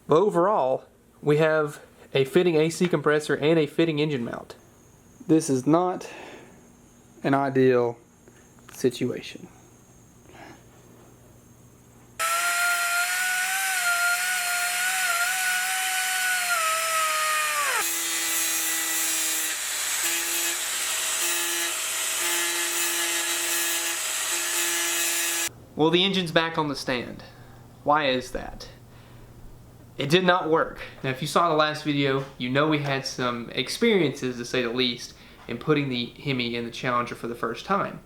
But overall, we have a fitting AC compressor and a fitting engine mount. This is not an ideal situation. Well, the engine's back on the stand. Why is that? It did not work. Now, if you saw the last video, you know we had some experiences, to say the least, in putting the Hemi in the Challenger for the first time.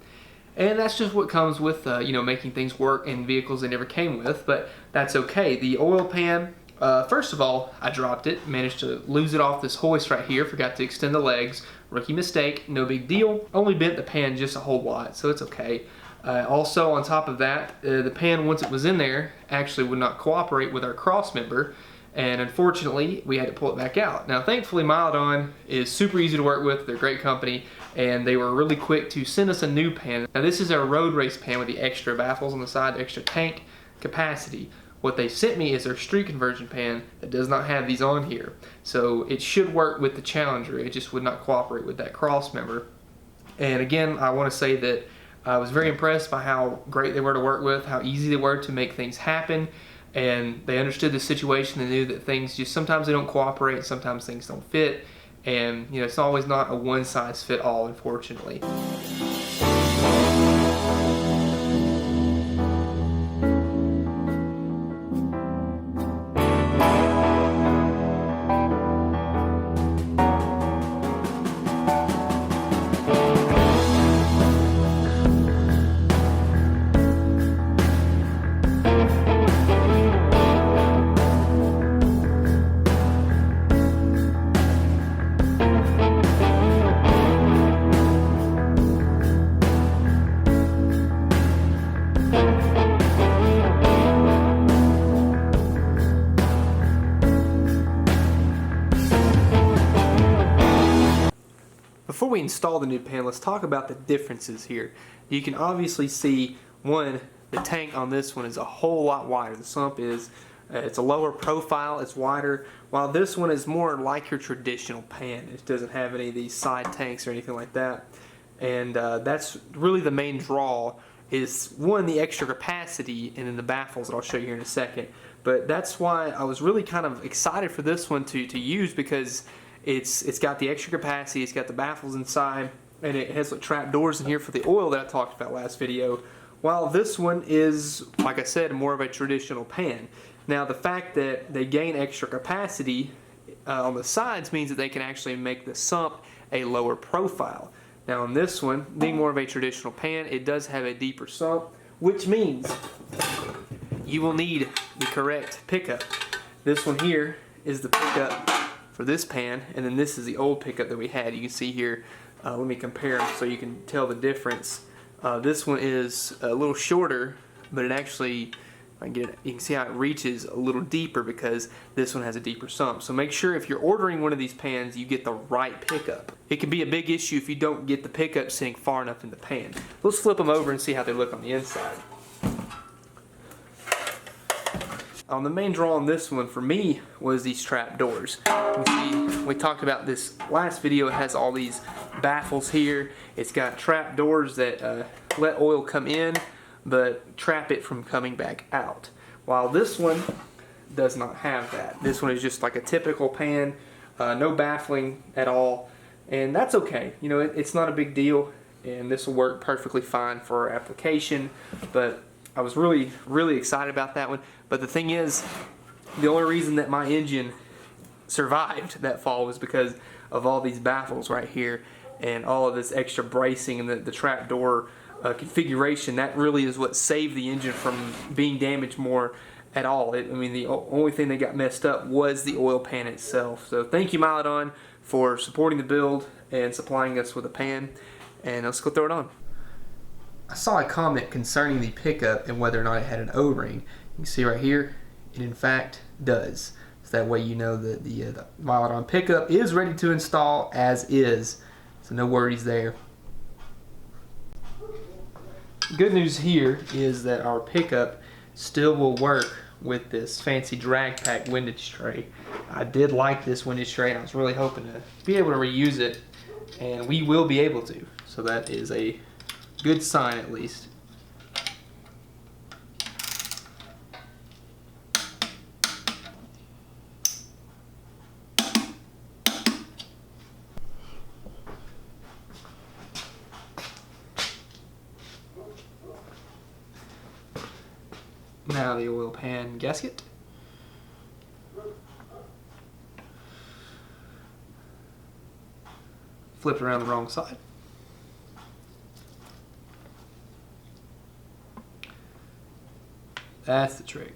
And that's just what comes with, making things work in vehicles they never came with, but that's okay. The oil pan, first of all, I dropped it, managed to lose it off this hoist right here, forgot to extend the legs. Rookie mistake, no big deal. Only bent the pan just a whole lot, so it's okay. Also, on top of that, the pan, once it was in there, actually would not cooperate with our cross member, and unfortunately, we had to pull it back out. Now, thankfully, Mildon is super easy to work with. They're a great company, and they were really quick to send us a new pan. Now, this is our road race pan with the extra baffles on the side, the extra tank capacity. What they sent me is their street conversion pan that does not have these on here. So it should work with the Challenger. It just would not cooperate with that cross member. And again, I want to say that I was very impressed by how great they were to work with, how easy they were to make things happen, and they understood the situation. They knew that things just, sometimes they don't cooperate, sometimes things don't fit, and it's always not a one-size-fit-all, unfortunately. Before we install the new pan, let's talk about the differences here. You can obviously see, one, the tank on this one is a whole lot wider. The sump is, it's a lower profile, it's wider, while this one is more like your traditional pan. It doesn't have any of these side tanks or anything like that. And that's really the main draw, is one, the extra capacity, and then the baffles that I'll show you here in a second. But that's why I was really kind of excited for this one to use, because it's got the extra capacity, it's got the baffles inside, and it has like trap doors in here for the oil that I talked about last video, while this one is, like I said, more of a traditional pan. Now, the fact that they gain extra capacity on the sides means that they can actually make the sump a lower profile. Now, on this one, being more of a traditional pan, it does have a deeper sump, which means you will need the correct pickup. This one here is the pickup for this pan, and then this is the old pickup that we had. You can see here, let me compare them so you can tell the difference. This one is a little shorter, but it actually, if I can get it, you can see how it reaches a little deeper because this one has a deeper sump. So make sure if you're ordering one of these pans, you get the right pickup. It can be a big issue if you don't get the pickup sitting far enough in the pan. Let's flip them over and see how they look on the inside. The main draw on this one for me was these trap doors. You can see, we talked about this last video. It has all these baffles here. It's got trap doors that let oil come in but trap it from coming back out, while this one does not have that. This one is just like a typical pan, no baffling at all, and that's okay. It's not a big deal, and this will work perfectly fine for our application. But I was really, really excited about that one. But the thing is, the only reason that my engine survived that fall was because of all these baffles right here and all of this extra bracing and the trap door configuration. That really is what saved the engine from being damaged more at all. The only thing that got messed up was the oil pan itself. So thank you, Mildon, for supporting the build and supplying us with a pan. And let's go throw it on. I saw a comment concerning the pickup and whether or not it had an O-ring. You can see right here, it in fact does. So that way you know that the Mildon pickup is ready to install as is. So no worries there. Good news here is that our pickup still will work with this fancy drag pack windage tray. I did like this windage tray, and I was really hoping to be able to reuse it, and we will be able to. So that is a good sign, at least. Now the oil pan gasket. Flipped around the wrong side. That's the trick.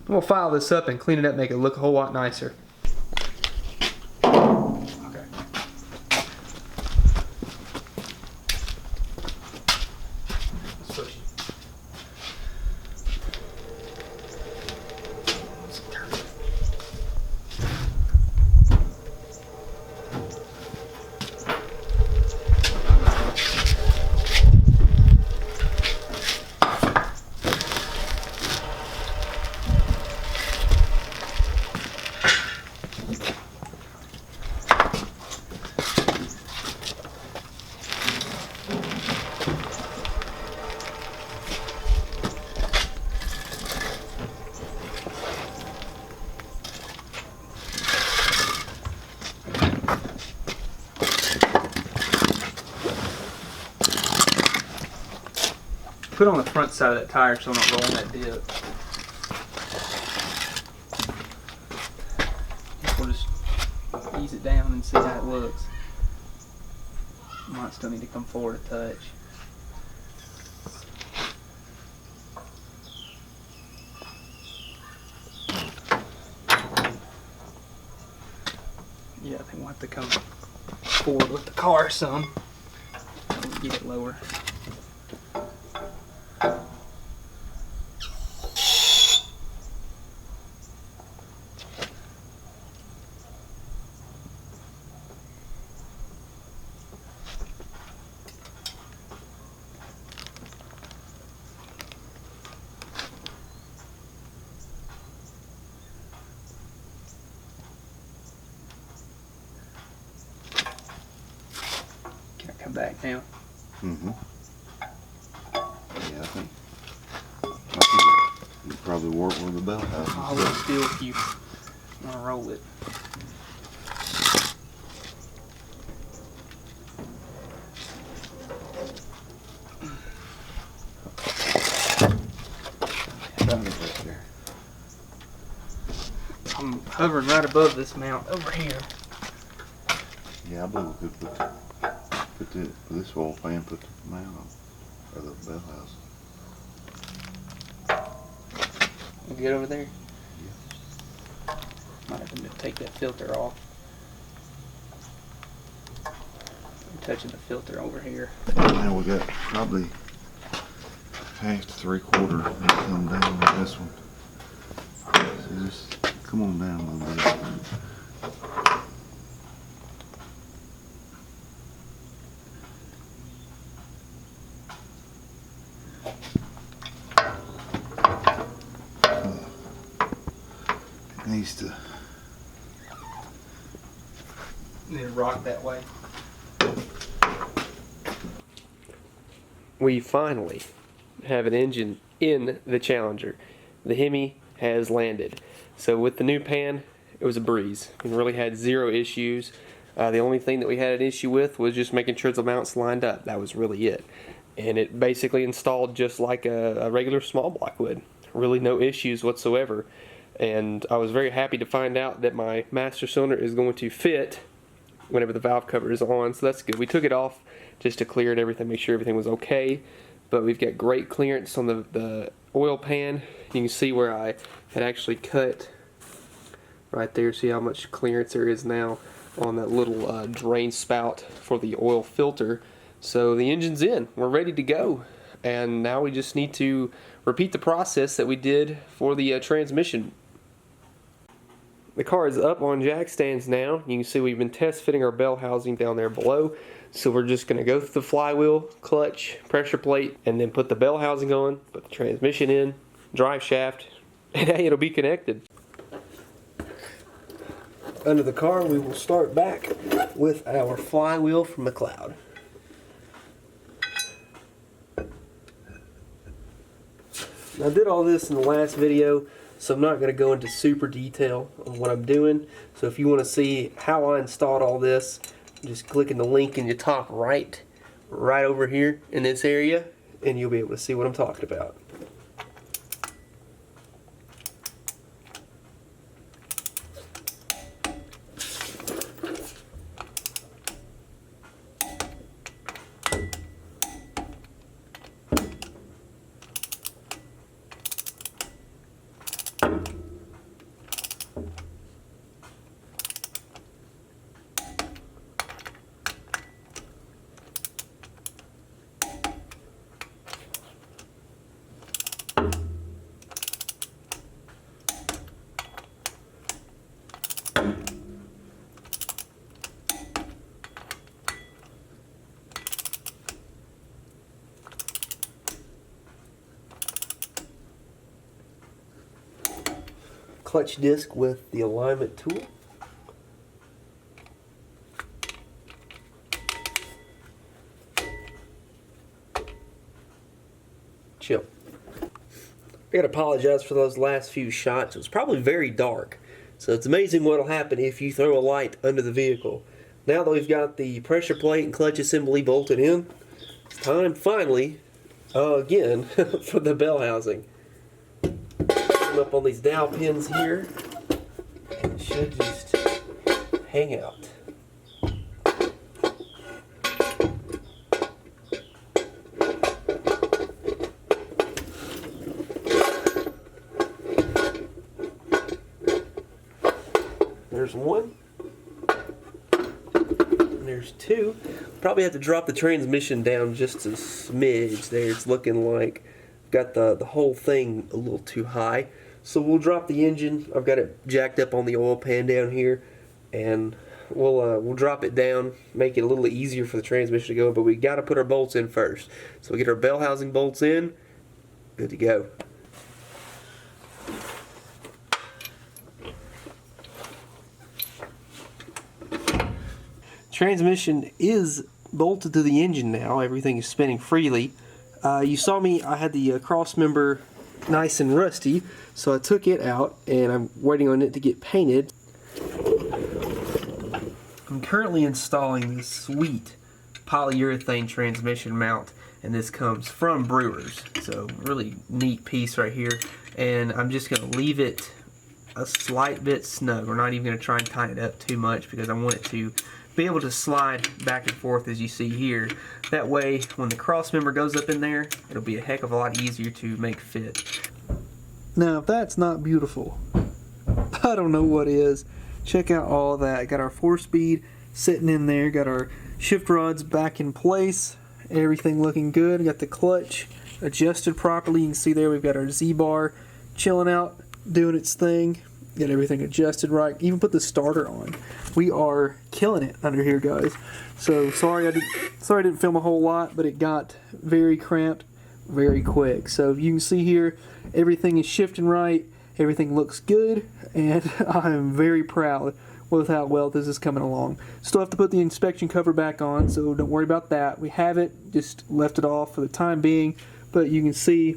We'll file this up and clean it up, make it look a whole lot nicer. Okay. Switch. Put it on the front side of that tire so I'm not rolling that dip. We'll just ease it down and see how it looks. Might still need to come forward a touch. Yeah, I think we'll have to come forward with the car some. Get it lower. Come back now. Mm-hmm. Yeah, I think you probably work with the bell house. I will still if you want to roll it. I'm hovering right above this mount over here. Yeah, I believe we could put this oil pan, put the mount on, or the bell house. You good over there? Yeah. Might have to take that filter off. I'm touching the filter over here. Now we got probably half to 3/4 to come down with this one. So just come on down a little bit. Needs to rock that way. We finally have an engine in the Challenger. The Hemi has landed. So with the new pan, it was a breeze. We really had zero issues. The only thing that we had an issue with was just making sure the mounts lined up. That was really it. And it basically installed just like a regular small block would. Really no issues whatsoever. and I was very happy to find out that my master cylinder is going to fit whenever the valve cover is on, so that's good. We took it off just to clear it, everything, make sure everything was okay, but we've got great clearance on the oil pan. You can see where I had actually cut right there. See how much clearance there is now on that little drain spout for the oil filter. So the engine's in, we're ready to go, and now we just need to repeat the process that we did for the transmission. The car is up on jack stands now. You can see we've been test fitting our bell housing down there below. So we're just going to go through the flywheel, clutch, pressure plate, and then put the bell housing on, put the transmission in, drive shaft, and hey, it'll be connected. Under the car, we will start back with our flywheel from McCool. I did all this in the last video, so I'm not going to go into super detail on what I'm doing. So if you want to see how I installed all this, just click in the link in the top right over here in this area, and you'll be able to see what I'm talking about. Clutch disc with the alignment tool. Chill. I gotta apologize for those last few shots. It was probably very dark, so it's amazing what will happen if you throw a light under the vehicle. Now that we've got the pressure plate and clutch assembly bolted in, it's time finally again for the bell housing. Up on these dowel pins here, and it should just hang out. There's one, and there's two. Probably have to drop the transmission down just a smidge there. It's looking like got the whole thing a little too high. So we'll drop the engine. I've got it jacked up on the oil pan down here, and we'll drop it down, make it a little easier for the transmission to go. But we got to put our bolts in first. So we get our bell housing bolts in. Good to go. Transmission is bolted to the engine now. Everything is spinning freely. You saw me. I had the cross member nice and rusty, so I took it out and I'm waiting on it to get painted. I'm currently installing this sweet polyurethane transmission mount, and this comes from Brewers, so really neat piece right here, and I'm just going to leave it a slight bit snug. We're not even going to try and tighten it up too much because I want it to be able to slide back and forth as you see here. That way when the cross member goes up in there, it'll be a heck of a lot easier to make fit. Now if that's not beautiful, I don't know what is. Check out all of that. Got our 4-speed sitting in there, got our shift rods back in place, everything looking good. Got the clutch adjusted properly. You can see there we've got our Z-bar chilling out, doing its thing. Get everything adjusted right. Even put the starter on. We are killing it under here, guys. So sorry I didn't film a whole lot, but it got very cramped very quick. So you can see here everything is shifting right. Everything looks good, and I'm very proud with how well this is coming along. Still have to put the inspection cover back on, so don't worry about that. We have it, just left it off for the time being, but you can see,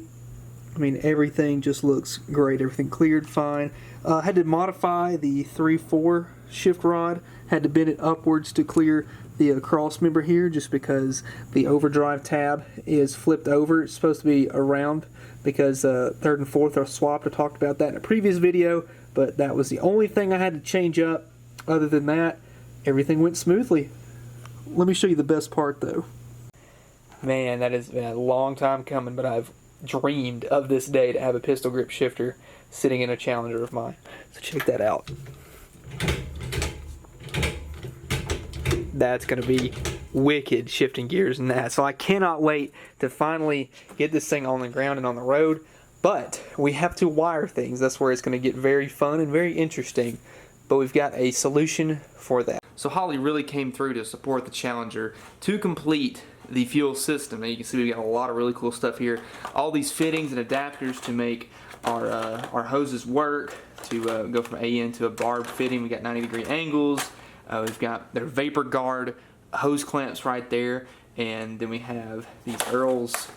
I mean, everything just looks great. Everything cleared fine. Had to modify the 3/4 shift rod. Had to bend it upwards to clear the cross member here just because the overdrive tab is flipped over. It's supposed to be around because third and fourth are swapped. I talked about that in a previous video, but that was the only thing I had to change up. Other than that, everything went smoothly. Let me show you the best part though. Man, that has been a long time coming, but I've dreamed of this day to have a pistol grip shifter sitting in a Challenger of mine. So check that out. That's going to be wicked shifting gears in that. So I cannot wait to finally get this thing on the ground and on the road. But we have to wire things. That's where it's going to get very fun and very interesting. But we've got a solution for that. So Holley really came through to support the Challenger to complete the fuel system. Now you can see we've got a lot of really cool stuff here. All these fittings and adapters to make our hoses work, to go from AN to a barb fitting. We got 90-degree angles. We've got their vapor guard hose clamps right there, and then we have these Earl's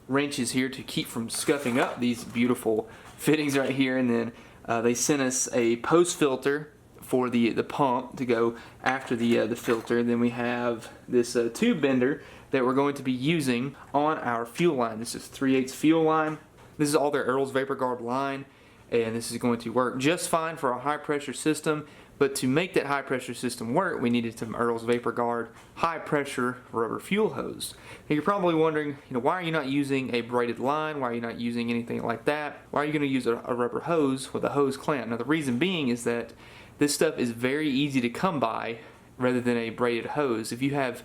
wrenches here to keep from scuffing up these beautiful fittings right here. And then they sent us a post filter for the pump to go after the filter. And then we have this tube bender that we're going to be using on our fuel line. This is 3/8 fuel line. This is all their Earl's vapor guard line, and this is going to work just fine for a high pressure system. But to make that high pressure system work, we needed some Earl's vapor guard high pressure rubber fuel hose. Now you're probably wondering, why are you not using a braided line? Why are you not using anything like that? Why are you going to use a rubber hose with a hose clamp? Now the reason being is that this stuff is very easy to come by rather than a braided hose. If you have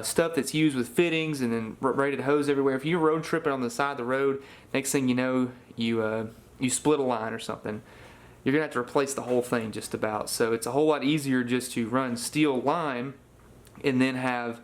stuff that's used with fittings and then braided hose everywhere, if you're road tripping on the side of the road, next thing you know, you split a line or something, you're going to have to replace the whole thing just about. So it's a whole lot easier just to run steel line and then have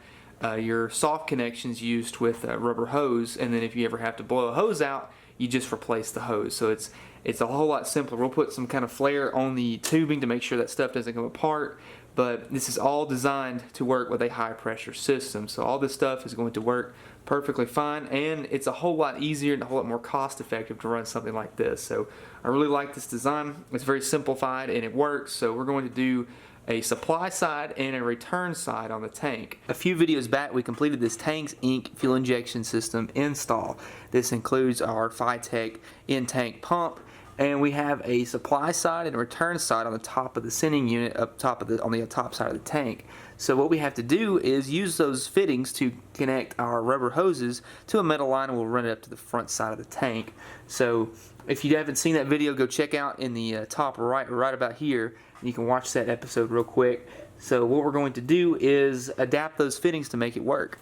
your soft connections used with rubber hose, and then if you ever have to blow a hose out, you just replace the hose. So it's a whole lot simpler. We'll put some kind of flare on the tubing to make sure that stuff doesn't come apart, but this is all designed to work with a high pressure system. So all this stuff is going to work perfectly fine, and it's a whole lot easier and a whole lot more cost effective to run something like this. So I really like this design. It's very simplified and it works. So we're going to do a supply side and a return side on the tank. A few videos back we completed this Tanks Inc. fuel injection system install. This includes our Phytech in-tank pump, and we have a supply side and a return side on the top of the sending unit on the top side of the tank. So what we have to do is use those fittings to connect our rubber hoses to a metal line, and we'll run it up to the front side of the tank. So if you haven't seen that video, go check out in the top right about here, and you can watch that episode real quick. So what we're going to do is adapt those fittings to make it work.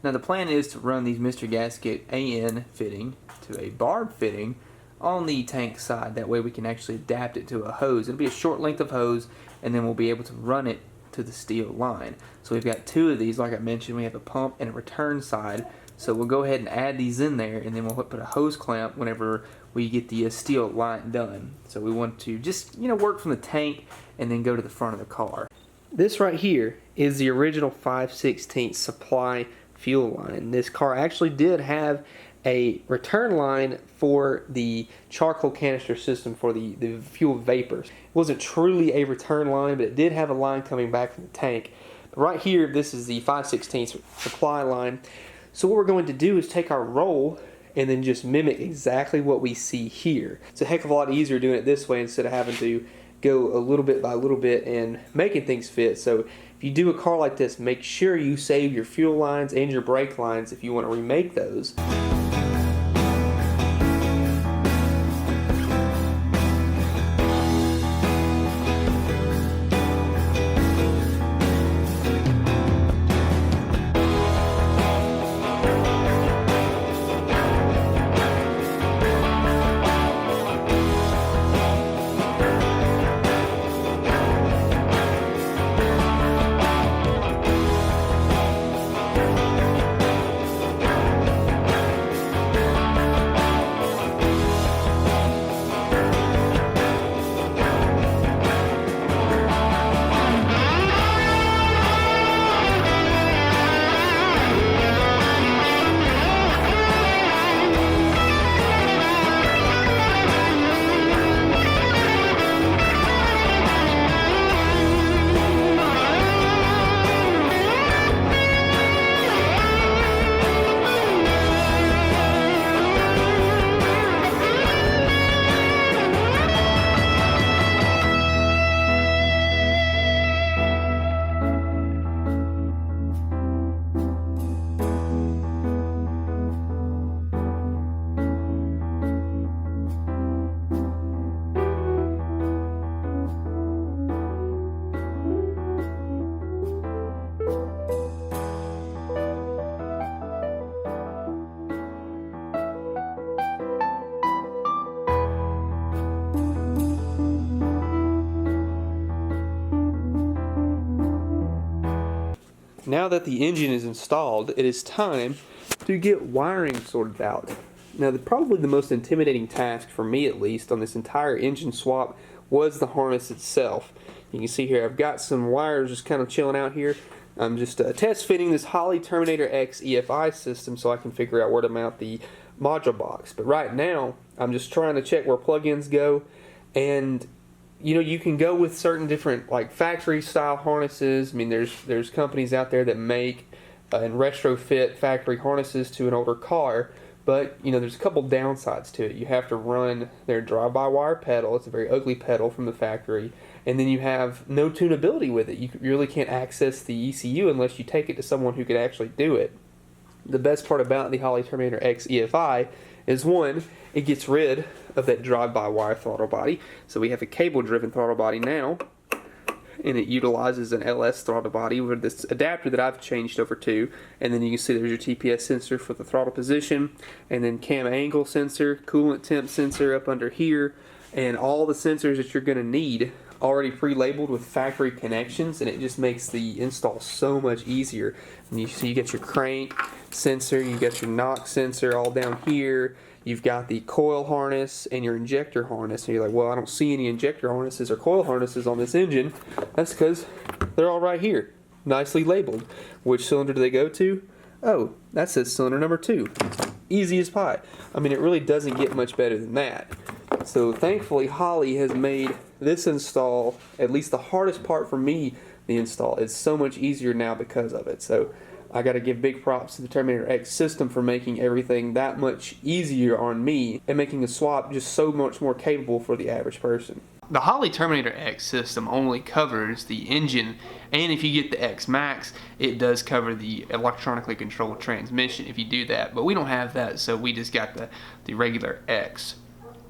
Now the plan is to run these Mr. Gasket AN fitting to a barb fitting on the tank side. That way we can actually adapt it to a hose. It'll be a short length of hose, and then we'll be able to run it to the steel line. So we've got two of these. Like I mentioned, we have a pump and a return side. So we'll go ahead and add these in there, and then we'll put a hose clamp whenever we get the steel line done. So we want to just work from the tank and then go to the front of the car. This right here is the original 5/16 supply fuel line. This car actually did have a return line for the charcoal canister system for the fuel vapors. It wasn't truly a return line, but it did have a line coming back from the tank. But right here, this is the 5/16 supply line. So what we're going to do is take our roll and then just mimic exactly what we see here. It's a heck of a lot easier doing it this way instead of having to go a little bit by little bit and making things fit. So if you do a car like this, make sure you save your fuel lines and your brake lines if you want to remake those. now that the engine is installed, it is time to get wiring sorted out. Now, probably the most intimidating task, for me at least, on this entire engine swap was the harness itself. You can see here I've got some wires just kind of chilling out here. I'm just test fitting this Holley Terminator X EFI system so I can figure out where to mount the module box. But right now, I'm just trying to check where plugins go, and you know, you can go with certain different like factory style harnesses. I mean, there's companies out there that make and retrofit factory harnesses to an older car, but you know, there's a couple downsides to it. You have to run their drive-by-wire pedal. It's a very ugly pedal from the factory, and then you have no tunability with it. You really can't access the ECU unless you take it to someone who could actually do it. The best part about the Holley Terminator X EFI is, one, it gets rid of that drive-by-wire throttle body. So we have a cable-driven throttle body now, and it utilizes an LS throttle body with this adapter that I've changed over to. And then you can see there's your TPS sensor for the throttle position, and then cam angle sensor, coolant temp sensor up under here, and all the sensors that you're going to need already pre-labeled with factory connections, and it just makes the install so much easier. And you get your crank sensor, you got your knock sensor all down here, you've got the coil harness and your injector harness. And you're like, well, I don't see any injector harnesses or coil harnesses on this engine. That's because they're all right here, nicely labeled. Which cylinder do they go to? Oh, that says cylinder number 2. Easy as pie. I mean, it really doesn't get much better than that. So thankfully, Holley has made this install, at least the hardest part for me, the install, is so much easier now because of it. So I got to give big props to the Terminator X system for making everything that much easier on me and making the swap just so much more capable for the average person. The Holley Terminator X system only covers the engine, and if you get the X Max, it does cover the electronically controlled transmission if you do that, but we don't have that, so we just got the regular X.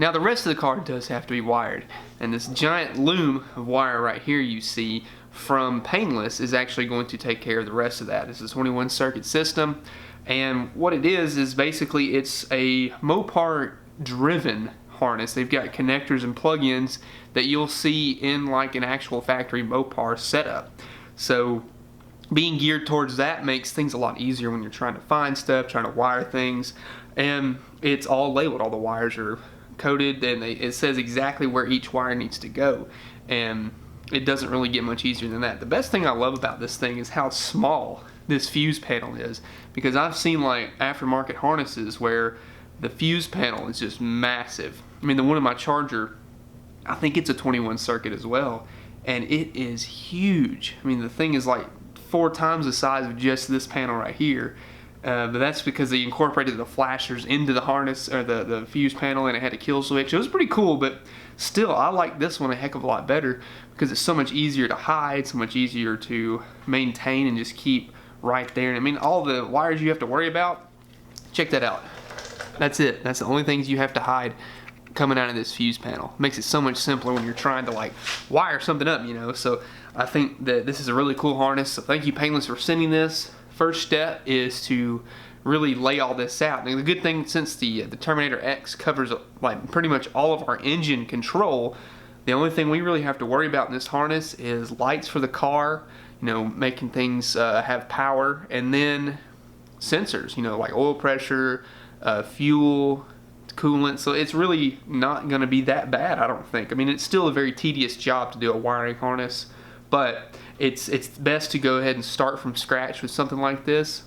Now the rest of the car does have to be wired, and this giant loom of wire right here you see from Painless is actually going to take care of the rest of that. It's a 21 circuit system, and what it is basically it's a Mopar driven harness. They've got connectors and plug-ins that you'll see in like an actual factory Mopar setup. So being geared towards that makes things a lot easier when you're trying to find stuff, trying to wire things, and it's all labeled. All the wires are coded, and it says exactly where each wire needs to go, and it doesn't really get much easier than that. The best thing I love about this thing is how small this fuse panel is, because I've seen like aftermarket harnesses where the fuse panel is just massive. I mean, the one in my Charger, I think it's a 21 circuit as well, and it is huge. I mean, the thing is like 4 times the size of just this panel right here. But that's because they incorporated the flashers into the harness, or the fuse panel, and it had a kill switch. It was pretty cool, but still, I like this one a heck of a lot better because it's so much easier to hide, so much easier to maintain and just keep right there. And I mean, all the wires you have to worry about, check that out. That's it. That's the only things you have to hide coming out of this fuse panel. Makes it so much simpler when you're trying to like wire something up, you know. So I think that this is a really cool harness. So thank you, Painless, for sending this. First step is to really lay all this out. And the good thing, since the Terminator X covers like pretty much all of our engine control, the only thing we really have to worry about in this harness is lights for the car, you know, making things have power, and then sensors, you know, like oil pressure, fuel, coolant. So it's really not going to be that bad, I don't think. I mean, it's still a very tedious job to do a wiring harness, but it's best to go ahead and start from scratch with something like this.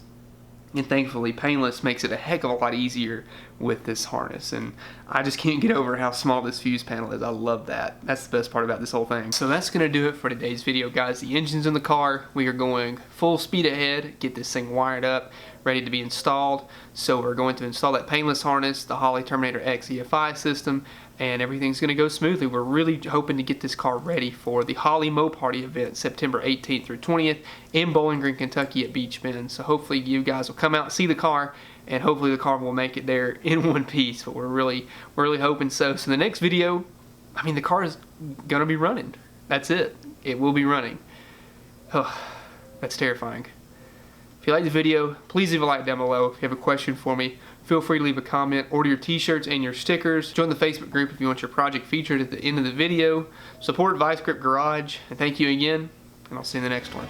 And thankfully, Painless makes it a heck of a lot easier with this harness. And I just can't get over how small this fuse panel is. I love that. That's the best part about this whole thing. So that's going to do it for today's video, guys. The engine's in the car. We are going full speed ahead, get this thing wired up, ready to be installed. So we're going to install that Painless harness, the Holley Terminator X EFI system, and everything's going to go smoothly. We're really hoping to get this car ready for the Holley Mo Party event, September 18th through 20th in Bowling Green, Kentucky at Beach Bend. So hopefully you guys will come out and see the car, and hopefully the car will make it there in one piece. But we're really hoping so. So the next video, I mean, the car is going to be running. That's it. It will be running. Oh, that's terrifying. If you like the video, please leave a like down below. If you have a question for me, feel free to leave a comment. Order your t-shirts and your stickers. Join the Facebook group if you want your project featured at the end of the video. Support Vice Grip Garage. And thank you again, and I'll see you in the next one.